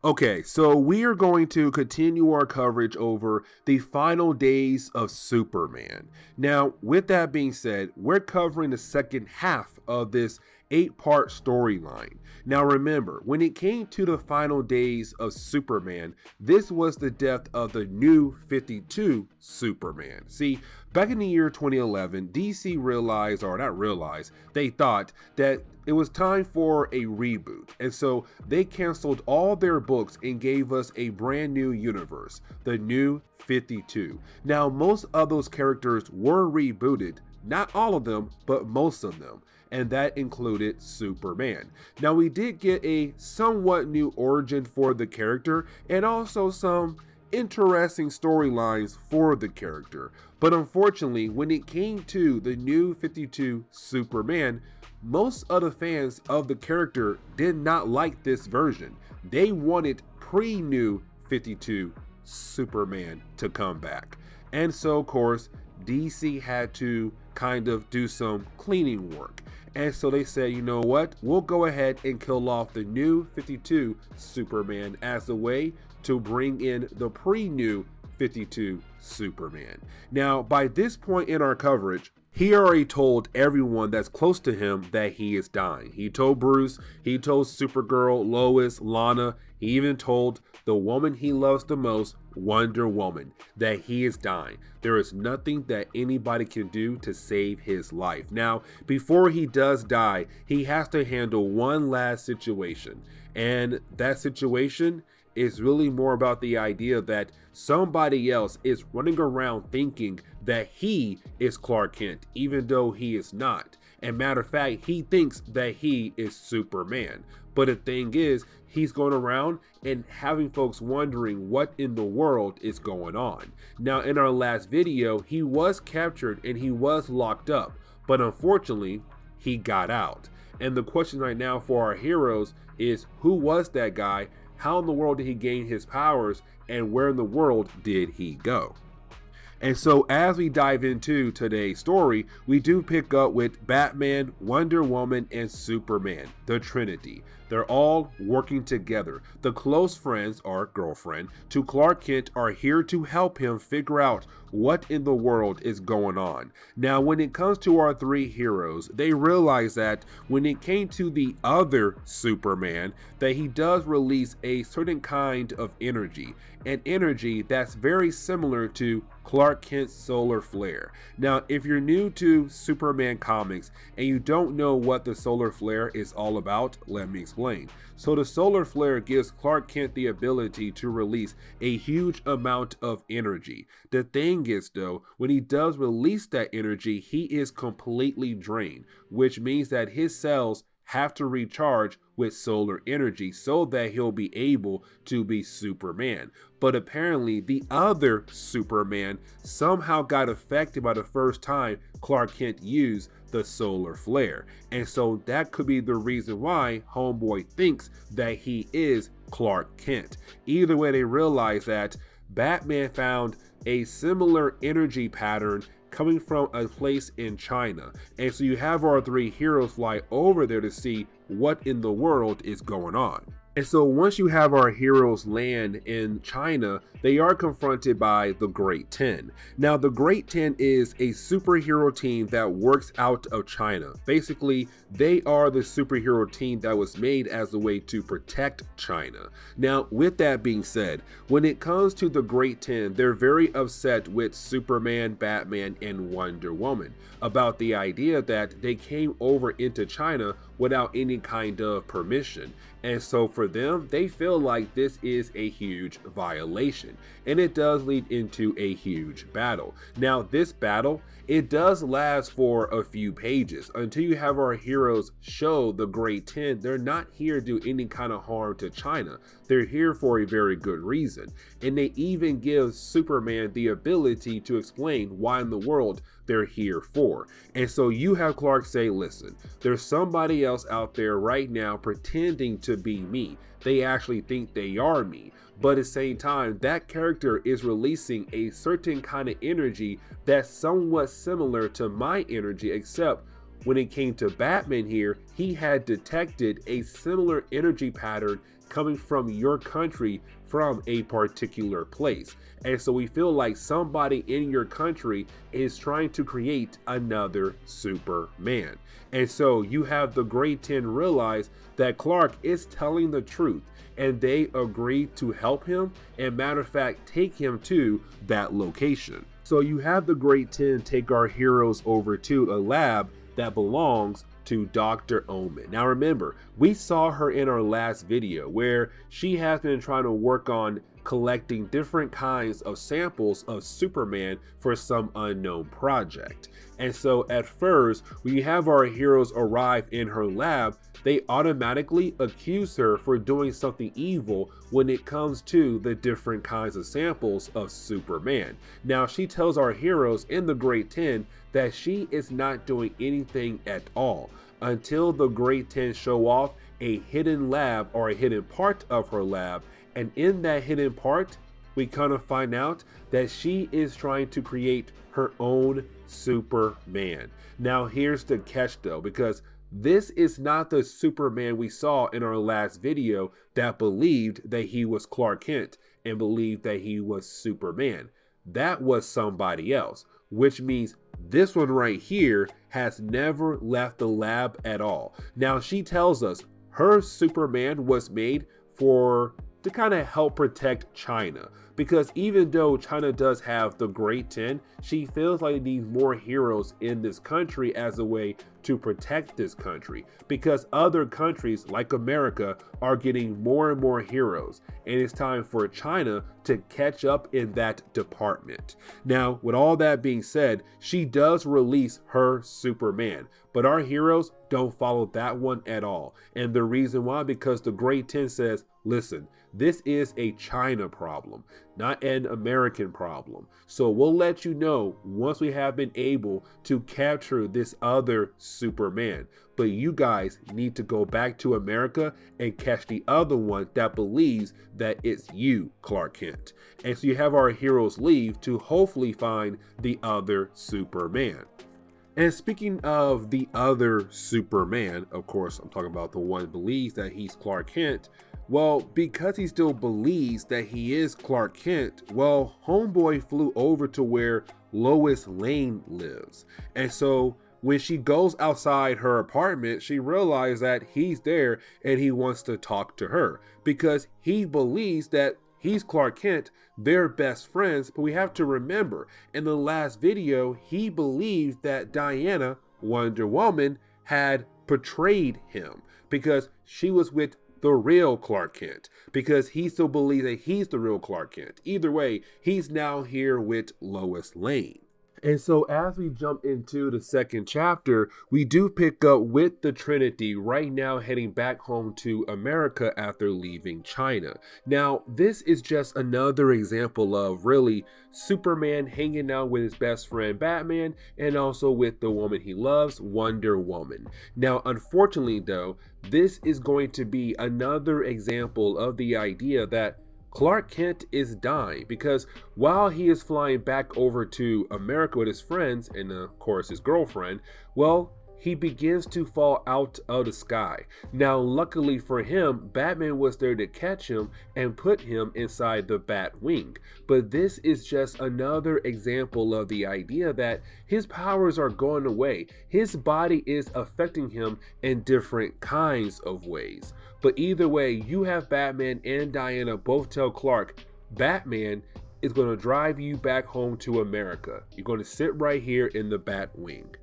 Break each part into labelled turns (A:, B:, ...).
A: Okay, so we are going to continue our coverage over the final days of Superman. Now, with that being said, we're covering the second half of this 8-part storyline. Now, remember, when it came to the final days of Superman, this was the death of the new 52 Superman. See, back in the year 2011, DC realized, or not realized, they thought that it was time for a reboot. And so they canceled all their books and gave us a brand new universe, the new 52. Now, most of those characters were rebooted, not all of them, but most of them. And that included Superman. Now, we did get a somewhat new origin for the character and also some interesting storylines for the character. But unfortunately, when it came to the new 52 Superman, most of the fans of the character did not like this version. They wanted pre-new 52 Superman to come back. And so, of course, DC had to kind of do some cleaning work. And so they said, you know what? We'll go ahead and kill off the new 52 Superman as a way to bring in the pre-new 52 Superman. Now, by this point in our coverage, he already told everyone that's close to him that he is dying. He told Bruce, he told Supergirl, Lois, Lana, he even told the woman he loves the most, Wonder Woman, that he is dying. There is nothing that anybody can do to save his life. Now, before he does die, he has to handle one last situation. And that situation is really more about the idea that somebody else is running around thinking that he is Clark Kent, even though he is not. And matter of fact, he thinks that he is Superman. But the thing is, he's going around and having folks wondering what in the world is going on. Now, in our last video, he was captured and he was locked up, but unfortunately, he got out. And the question right now for our heroes is, who was that guy? How in the world did he gain his powers? And where in the world did he go? And so as we dive into today's story, we do pick up with Batman, Wonder Woman, and Superman, the Trinity. They're all working together. The close friends, or girlfriend, to Clark Kent are here to help him figure out what in the world is going on. Now, when it comes to our three heroes, they realize that when it came to the other Superman, that he does release a certain kind of energy, an energy that's very similar to Clark Kent's solar flare. Now, if you're new to Superman comics and you don't know what the solar flare is all about, let me explain. So the solar flare gives Clark Kent the ability to release a huge amount of energy. The thing is though, when he does release that energy, he is completely drained, which means that his cells have to recharge with solar energy so that he'll be able to be Superman. But apparently the other Superman somehow got affected by the first time Clark Kent used the solar flare. And so that could be the reason why Homeboy thinks that he is Clark Kent. Either way, they realize that Batman found a similar energy pattern coming from a place in China. And so you have our three heroes fly over there to see what in the world is going on. And so once you have our heroes land in China, they are confronted by the Great 10. Now, the Great 10 is a superhero team that works out of China. Basically, they are the superhero team that was made as a way to protect China. Now, with that being said, when it comes to the Great 10, they're very upset with Superman, Batman, and Wonder Woman about the idea that they came over into China without any kind of permission. And so for them, they feel like this is a huge violation, and it does lead into a huge battle. Now, this battle, it does last for a few pages until you have our heroes show the Great 10. They're not here to do any kind of harm to China. They're here for a very good reason. And they even give Superman the ability to explain why in the world they're here for. And so you have Clark say, listen, there's somebody else out there right now pretending to be me. They actually think they are me. But at the same time, that character is releasing a certain kind of energy that's somewhat similar to my energy, except when it came to Batman here, he had detected a similar energy pattern coming from your country from a particular place. And so we feel like somebody in your country is trying to create another Superman. And so you have the Great 10 realize that Clark is telling the truth, and they agree to help him, and matter of fact, take him to that location. So you have the Great 10 take our heroes over to a lab that belongs to Dr. Omen. Now remember, we saw her in our last video where she has been trying to work on collecting different kinds of samples of Superman for some unknown project. And so at first, when you have our heroes arrive in her lab, they automatically accuse her for doing something evil when it comes to the different kinds of samples of Superman. Now she tells our heroes in the Great 10 that she is not doing anything at all until the Great 10 show off a hidden lab or a hidden part of her lab. And in that hidden part, we kind of find out that she is trying to create her own Superman. Now here's the catch though, because this is not the Superman we saw in our last video that believed that he was Clark Kent and believed that he was Superman. That was somebody else, which means this one right here has never left the lab at all. Now she tells us her Superman was made to kind of help protect China, because even though China does have the Great 10, she feels like it needs more heroes in this country as a way to protect this country, because other countries like America are getting more and more heroes, and it's time for China to catch up in that department. Now, with all that being said, she does release her Superman, but our heroes don't follow that one at all. And the reason why, because the Great 10 says, listen, this is a China problem, not an American problem. So we'll let you know once we have been able to capture this other Superman. But you guys need to go back to America and catch the other one that believes that it's you, Clark Kent. And so you have our heroes leave to hopefully find the other Superman. And speaking of the other Superman, of course, I'm talking about the one that believes that he's Clark Kent. Well, because he still believes that he is Clark Kent, well, homeboy flew over to where Lois Lane lives. And so when she goes outside her apartment, she realizes that he's there and he wants to talk to her because he believes that he's Clark Kent, they're best friends. But we have to remember, in the last video, he believed that Diana, Wonder Woman, had betrayed him because she was with the real Clark Kent, because he still believes that he's the real Clark Kent. Either way, he's now here with Lois Lane. And so as we jump into the second chapter, we do pick up with the Trinity right now heading back home to America after leaving China. Now, this is just another example of really Superman hanging out with his best friend Batman and also with the woman he loves, Wonder Woman. Now, unfortunately though, this is going to be another example of the idea that Clark Kent is dying, because while he is flying back over to America with his friends and of course his girlfriend, well, he begins to fall out of the sky. Now, luckily for him, Batman was there to catch him and put him inside the Bat Wing. But this is just another example of the idea that his powers are going away. His body is affecting him in different kinds of ways. But either way, you have Batman and Diana both tell Clark, Batman is going to drive you back home to America. You're going to sit right here in the Bat Wing.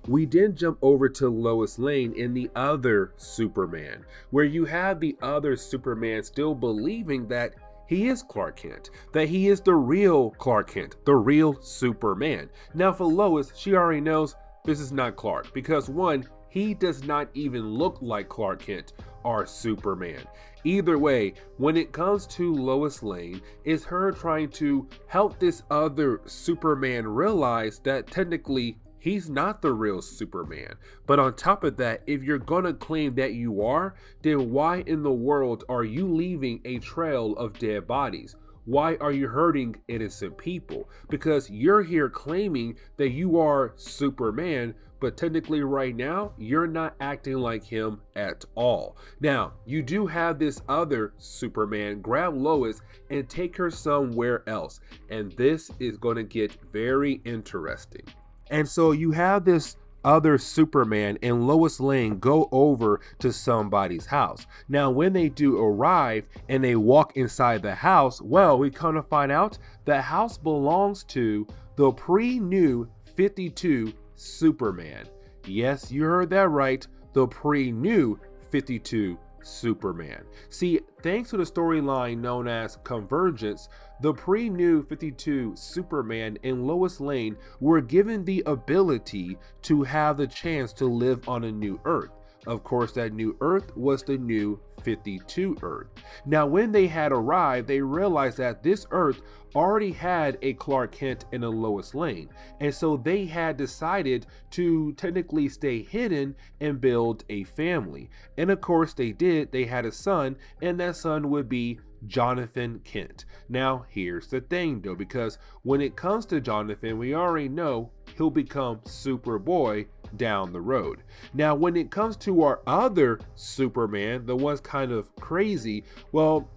A: We then jump over to Lois Lane in the other Superman, where you have the other Superman still believing that he is Clark Kent, that he is the real Clark Kent, the real Superman. Now for Lois, she already knows this is not Clark, because one, he does not even look like Clark Kent or Superman. Either way, when it comes to Lois Lane, it's her trying to help this other Superman realize that technically he's not the real Superman. But on top of that, if you're gonna claim that you are, then why in the world are you leaving a trail of dead bodies? why are you hurting innocent people? Because you're here claiming that you are Superman, but technically right now, you're not acting like him at all. Now, you do have this other Superman grab Lois and take her somewhere else. And this is going to get very interesting. And so you have this other Superman and Lois Lane go over to somebody's house. Now, when they do arrive and they walk inside the house, well, we kind of find out the house belongs to the pre-new 52 Superman. Yes, you heard that right, the pre-new 52 Superman. See, thanks to the storyline known as Convergence, the pre-new 52 Superman and Lois Lane were given the ability to have the chance to live on a new Earth. Of course, that new Earth was the new 52 Earth. Now, when they had arrived, they realized that this Earth already had a Clark Kent and a Lois Lane. And so they had decided to technically stay hidden and build a family. And of course they did. They had a son, and that son would be Jonathan Kent. Now, here's the thing though, because when it comes to Jonathan, we already know he'll become Superboy down the road. Now, when it comes to our other Superman, the one's kind of crazy, well,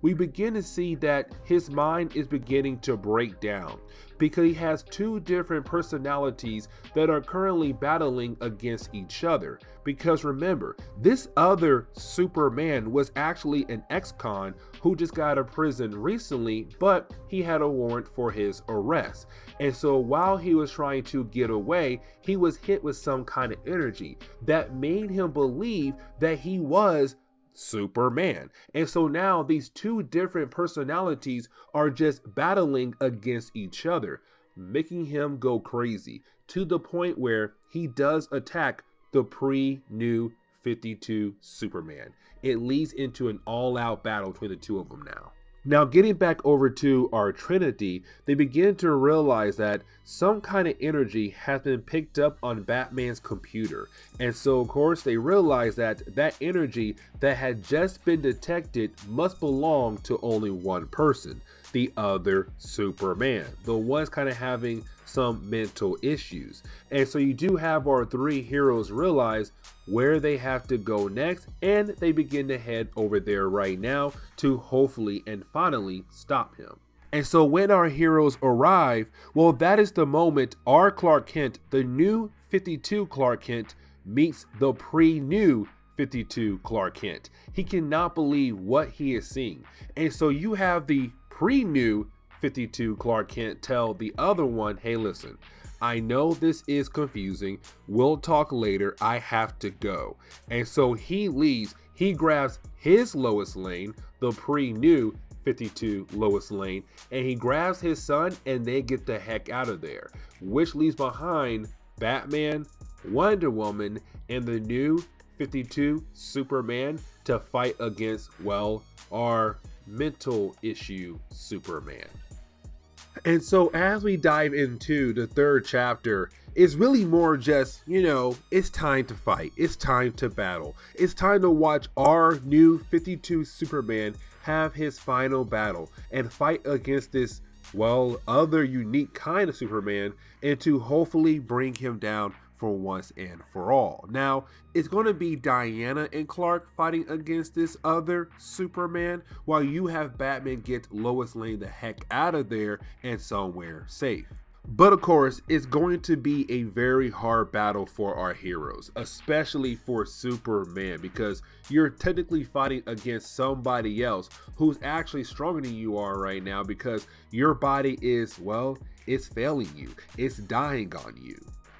A: we begin to see that his mind is beginning to break down because he has two different personalities that are currently battling against each other. Because remember, this other Superman was actually an ex-con who just got out of prison recently, but he had a warrant for his arrest. And so while he was trying to get away, he was hit with some kind of energy that made him believe that he was Superman. And so now these two different personalities are just battling against each other, making him go crazy to the point where he does attack the pre-new 52 Superman. It leads into an all-out battle between the two of them now. Now, getting back over to our Trinity, they begin to realize that some kind of energy has been picked up on Batman's computer. And so, of course, they realize that that energy that had just been detected must belong to only one person, the other Superman, the one's kind of having some mental issues. And so you do have our three heroes realize where they have to go next, and they begin to head over there right now to hopefully and finally stop him. And so when our heroes arrive, well, that is the moment our Clark Kent, the new 52 Clark Kent, meets the pre-new 52 Clark Kent. He cannot believe what he is seeing. And so you have the pre-new 52 Clark Kent tell the other one, hey, listen, I know this is confusing. We'll talk later. I have to go. And so he leaves. He grabs his Lois Lane, the pre-new 52 Lois Lane, and he grabs his son and they get the heck out of there, which leaves behind Batman, Wonder Woman, and the new 52 Superman to fight against, well, our mental issue Superman. And so as we dive into the third chapter, it's really more just, it's time to fight. It's time to battle. It's time to watch our new 52 Superman have his final battle and fight against this, well, other unique kind of Superman, and to hopefully bring him down for once and for all. Now, it's going to be Diana and Clark fighting against this other Superman, while you have Batman get Lois Lane the heck out of there and somewhere safe. But of course, it's going to be a very hard battle for our heroes, especially for Superman, because you're technically fighting against somebody else who's actually stronger than you are right now, because your body is, well, it's failing you. It's dying on you.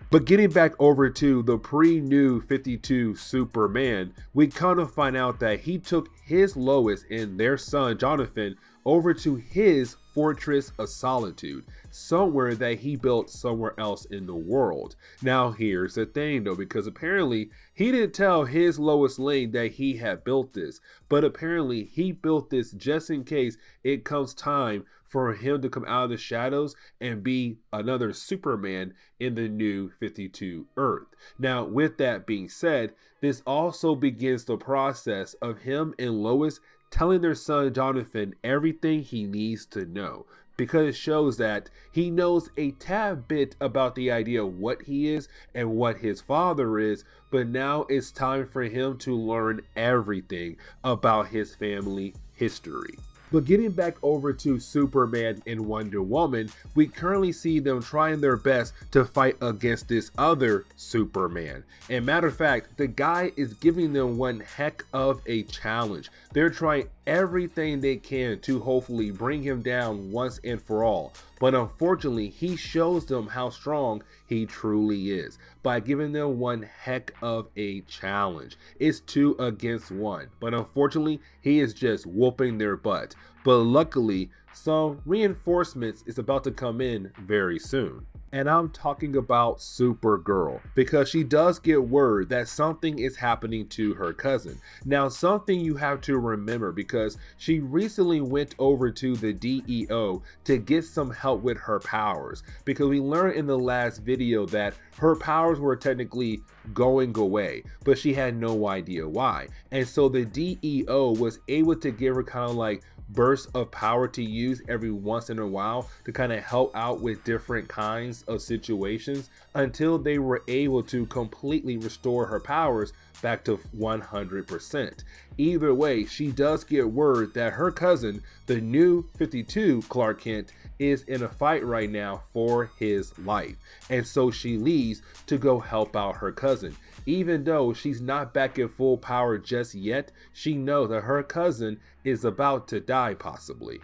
A: But getting back over to the pre-new 52 Superman, we kind of find out that he took his Lois and their son Jonathan over to his Fortress of Solitude, somewhere that he built somewhere else in the world. Now here's the thing though, because apparently he didn't tell his Lois Lane that he had built this, but apparently he built this just in case it comes time for him to come out of the shadows and be another Superman in the new 52 Earth. Now, with that being said, this also begins the process of him and Lois telling their son Jonathan everything he needs to know, because it shows that he knows a tad bit about the idea of what he is and what his father is, but now it's time for him to learn everything about his family history. But getting back over to Superman and Wonder Woman, we currently see them trying their best to fight against this other Superman. And matter of fact, the guy is giving them one heck of a challenge. They're trying everything they can to hopefully bring him down once and for all. But unfortunately, he shows them how strong he truly is by giving them one heck of a challenge. It's 2 against 1, but unfortunately, he is just whooping their butt. But luckily, some reinforcements is about to come in very soon. And I'm talking about Supergirl, because she does get word that something is happening to her cousin. Now, something you have to remember, because she recently went over to the DEO to get some help with her powers, because we learned in the last video that her powers were technically going away, but she had no idea why. And so the DEO was able to give her kind of like bursts of power to use every once in a while to kind of help out with different kinds of situations until they were able to completely restore her powers back to 100%. Either way, she does get word that her cousin, the new 52 Clark Kent, is in a fight right now for his life. And so she leaves to go help out her cousin. Even though she's not back at full power just yet, she knows that her cousin is about to die possibly.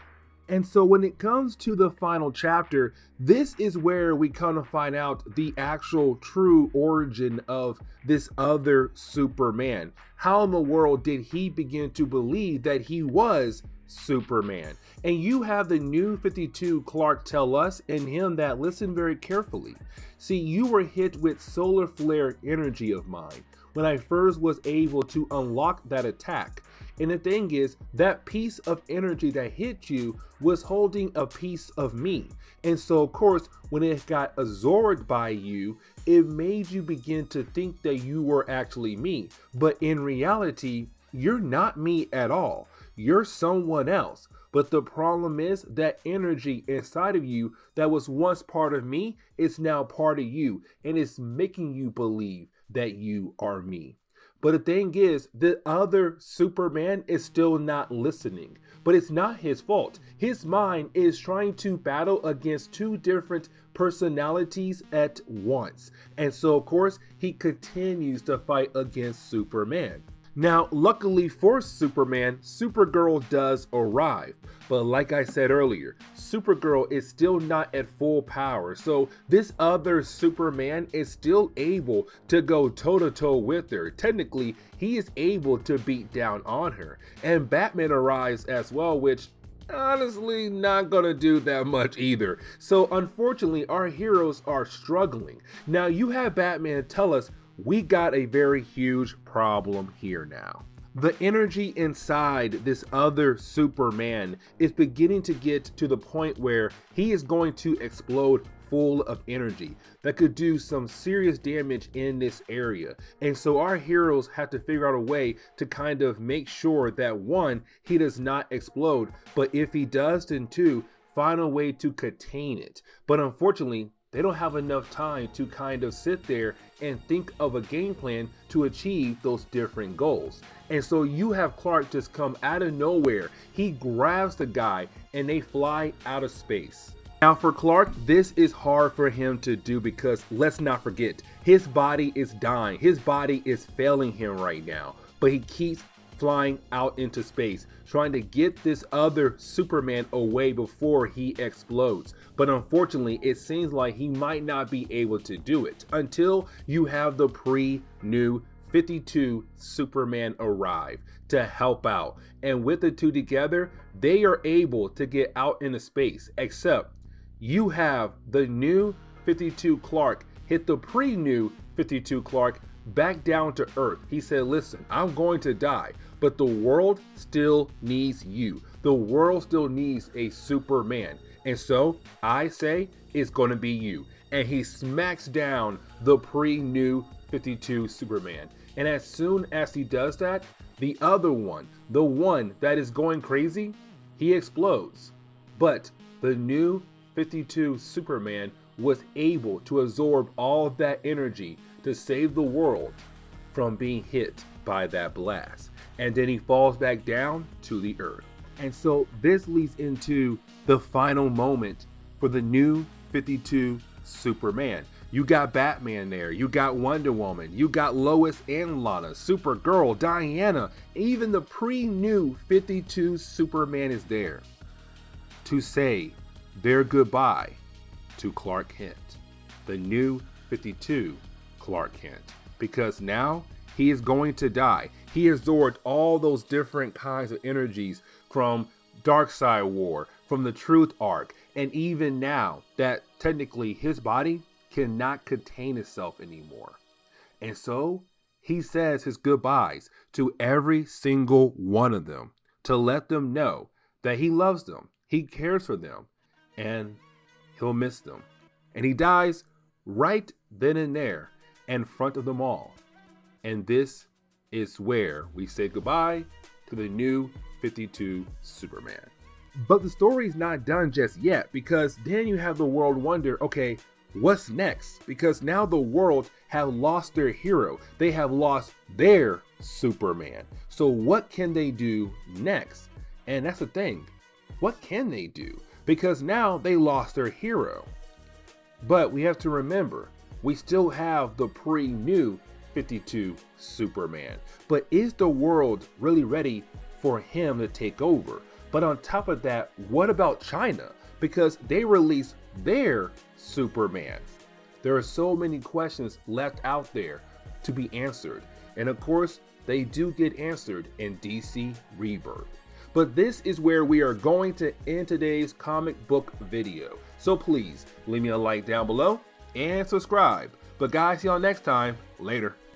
A: And so when it comes to the final chapter, this is where we kind of find out the actual true origin of this other Superman. How in the world did he begin to believe that he was Superman? And you have the new 52 Clark tell us and him that listen very carefully. See, you were hit with solar flare energy of mine when I first was able to unlock that attack. And the thing is, that piece of energy that hit you was holding a piece of me. And so of course, when it got absorbed by you, it made you begin to think that you were actually me. But in reality, you're not me at all. You're someone else. But the problem is that energy inside of you that was once part of me is now part of you, and it's making you believe that you are me. But the thing is, the other Superman is still not listening. But it's not his fault. His mind is trying to battle against 2 different personalities at once. And so of course, he continues to fight against Superman. Now, luckily for Superman, Supergirl does arrive. But like I said earlier, Supergirl is still not at full power. So this other Superman is still able to go toe-to-toe with her. Technically, he is able to beat down on her. And Batman arrives as well, which honestly not gonna do that much either. So unfortunately, our heroes are struggling. Now you have Batman tell us, we got a very huge problem here now. The energy inside this other Superman is beginning to get to the point where he is going to explode full of energy that could do some serious damage in this area. And so our heroes have to figure out a way to kind of make sure that 1, he does not explode, but if he does, then 2, find a way to contain it. But unfortunately, they don't have enough time to kind of sit there and think of a game plan to achieve those different goals. And so you have Clark just come out of nowhere. He grabs the guy and they fly out of space. Now for Clark, this is hard for him to do because let's not forget, his body is dying. His body is failing him right now, but he keeps flying out into space, trying to get this other Superman away before he explodes. But unfortunately, it seems like he might not be able to do it until you have the new 52 Superman arrive to help out. And with the 2 together, they are able to get out into space, except you have the new 52 Clark hit the new 52 Clark back down to Earth. He said, listen, I'm going to die, but the world still needs you. The world still needs a Superman. And so I say it's going to be you. And he smacks down the new 52 Superman. And as soon as he does that, The other one, the one that is going crazy, he explodes. But the new 52 Superman was able to absorb all of that energy to save the world from being hit by that blast. And then he falls back down to the earth. And so this leads into the final moment for the new 52 Superman. You got Batman there, you got Wonder Woman, you got Lois and Lana, Supergirl, Diana, even the pre-new 52 Superman is there to say their goodbye to Clark Kent, the new 52 Clark Kent, because now he is going to die. He absorbed all those different kinds of energies from Darkseid War, from the Truth Arc, and even now that technically his body cannot contain itself anymore. And so he says his goodbyes to every single one of them to let them know that he loves them, he cares for them, and he'll miss them. And he dies right then and there in front of them all. And this is where we say goodbye to the new 52 Superman. But the story's not done just yet, because then you have the world wonder, okay, what's next? Because now the world have lost their hero. They have lost their Superman. So what can they do next? And that's the thing. What can they do? Because now they lost their hero. But we have to remember, we still have the pre-new 52 Superman. But is the world really ready for him to take over? But on top of that, what about China? Because they released their Superman. There are so many questions left out there to be answered. And of course, they do get answered in DC Rebirth. But this is where we are going to end today's comic book video. So please leave me a like down below and subscribe. But guys, see y'all next time. Later.